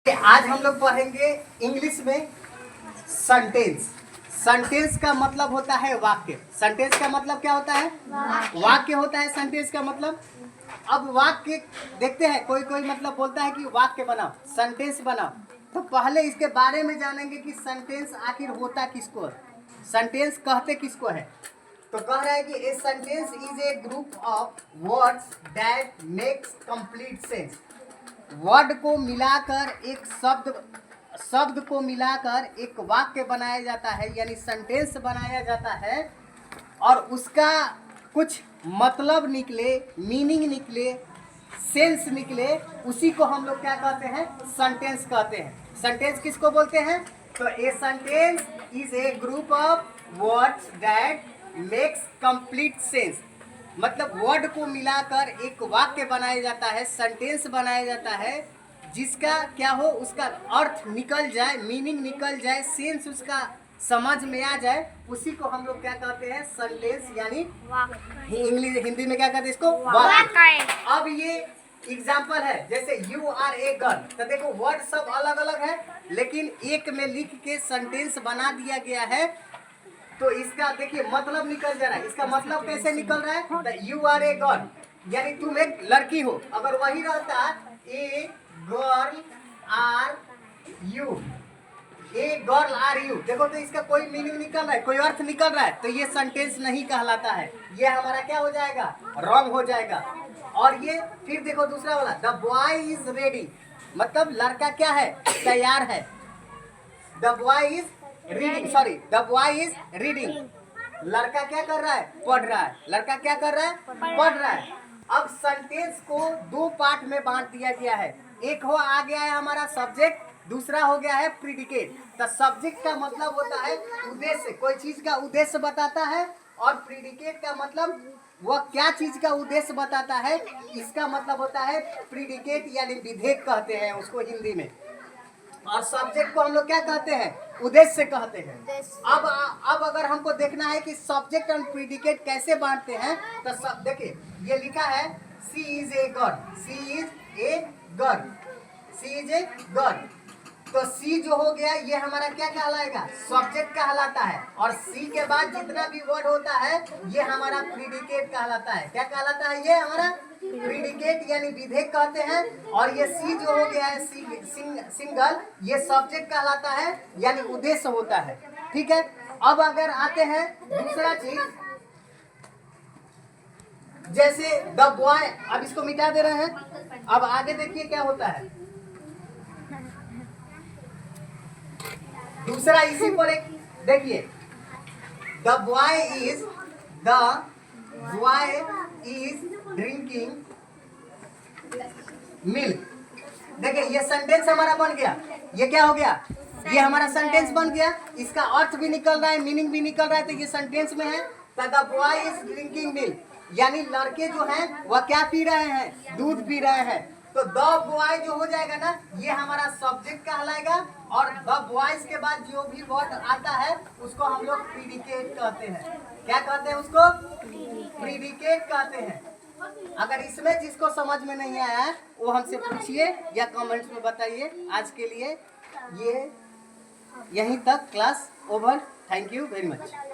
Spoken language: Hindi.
आज हम लोग पढ़ेंगे इंग्लिश में सेंटेंस। सेंटेंस का मतलब होता है वाक्य। सेंटेंस का मतलब क्या होता है? वाक्य होता है सेंटेंस का मतलब। अब वाक्य देखते हैं, कोई कोई मतलब बोलता है कि वाक्य बनाओ, सेंटेंस बनाओ। तो पहले इसके बारे में जानेंगे कि सेंटेंस आखिर होता किसको है, सेंटेंस कहते किसको है। तो कह रहा है कि a sentence is a group of words that makes complete sense. Word को मिलाकर एक शब्द को मिलाकर एक वाक्य बनाया जाता है, यानी सेंटेंस बनाया जाता है, और उसका कुछ मतलब निकले, मीनिंग निकले, सेंस निकले, उसी को हम लोग क्या कहते हैं? सेंटेंस कहते हैं। सेंटेंस किसको बोलते हैं? तो a sentence is a group of words that makes complete sense. मतलब वर्ड को मिलाकर एक वाक्य बनाया जाता है, सेंटेंस बनाया जाता है, जिसका क्या हो, उसका अर्थ निकल जाए, मीनिंग निकल जाए, सेंस उसका समझ में आ जाए, उसी को हम लोग क्या कहते हैं? सेंटेंस, यानी इंग्लिश हिंदी में क्या कहते हैं इसको? वाक्य। अब ये एग्जाम्पल है, जैसे यू आर ए गर्ल। तो देखो वर्ड सब अलग अलग है, लेकिन एक में लिख के सेंटेंस बना दिया गया है। तो इसका देखिए मतलब निकल जा रहा है। इसका मतलब कैसे निकल रहा है? यू आर ए गर्ल, यानी तुम एक लड़की हो। अगर वही रहता a girl are you, a girl are you, देखो तो इसका कोई मीनिंग निकल रहा है, कोई अर्थ निकल रहा है, तो ये सेंटेंस नहीं कहलाता है। ये हमारा क्या हो जाएगा? रॉन्ग हो जाएगा। और ये फिर देखो दूसरा वाला, द बॉय इज रेडी, मतलब लड़का क्या है? तैयार है। The boy is reading, sorry, the boy is reading, लड़का क्या कर रहा है? पढ़ रहा है। लड़का क्या कर रहा है? पढ़ रहा है। अब सेंटेंस को दो पार्ट में बांट दिया गया है। एक हो आ गया है हमारा सब्जेक्ट, दूसरा हो गया है प्रीडिकेट। तो सब्जेक्ट का मतलब होता है उद्देश्य, कोई चीज का उद्देश्य बताता है, और प्रीडिकेट का मतलब वह क्या चीज का उद्देश्य बताता है, इसका मतलब होता है प्रीडिकेट, यानी विधेयक कहते हैं उसको हिंदी में। और सब्जेक्ट को हम लोग क्या कहते हैं? उद्देश्य कहते हैं। अब अगर हमको देखना है कि सब्जेक्ट और प्रीडिकेट कैसे बांटते हैं, तो सब देखिए, ये लिखा है she is a girl, she is a girl, she is a girl. तो सी जो हो गया, ये हमारा क्या कहलाएगा? सब्जेक्ट कहलाता है। और सी के बाद जितना भी वर्ड होता है, ये हमारा प्रीडिकेट कहलाता है। क्या कहलाता है? ये हमारा प्रीडिकेट, यानी विधेयक कहते हैं। और ये सी जो हो गया है सिंगल, ये सब्जेक्ट कहलाता है, यानी उद्देश्य होता है। ठीक है। अब अगर आते हैं दूसरा चीज, जैसे द बॉय, अब इसको मिटा दे रहे हैं। अब आगे देखिए क्या होता है। दूसरा इसी पर एक देखिए, the boy is drinking milk. देखिए ये सेंटेंस हमारा बन गया। ये क्या हो गया? ये हमारा सेंटेंस बन गया। इसका अर्थ भी निकल रहा है, मीनिंग भी निकल रहा है, तो ये सेंटेंस में है। The boy is drinking milk, यानी लड़के जो हैं वह क्या पी रहे हैं? दूध पी रहे हैं। तो द बॉय जो हो जाएगा ना, ये हमारा सब्जेक्ट कहलाएगा। और द बॉयज के बाद जो भी वर्ड आता है उसको हम लोग प्रीडिकेट कहते हैं। क्या कहते हैं उसको? प्रीडिकेट कहते हैं। अगर इसमें जिसको समझ में नहीं आया है वो हमसे पूछिए या कमेंट्स में बताइए। आज के लिए ये यहीं तक, class over. Thank you very much.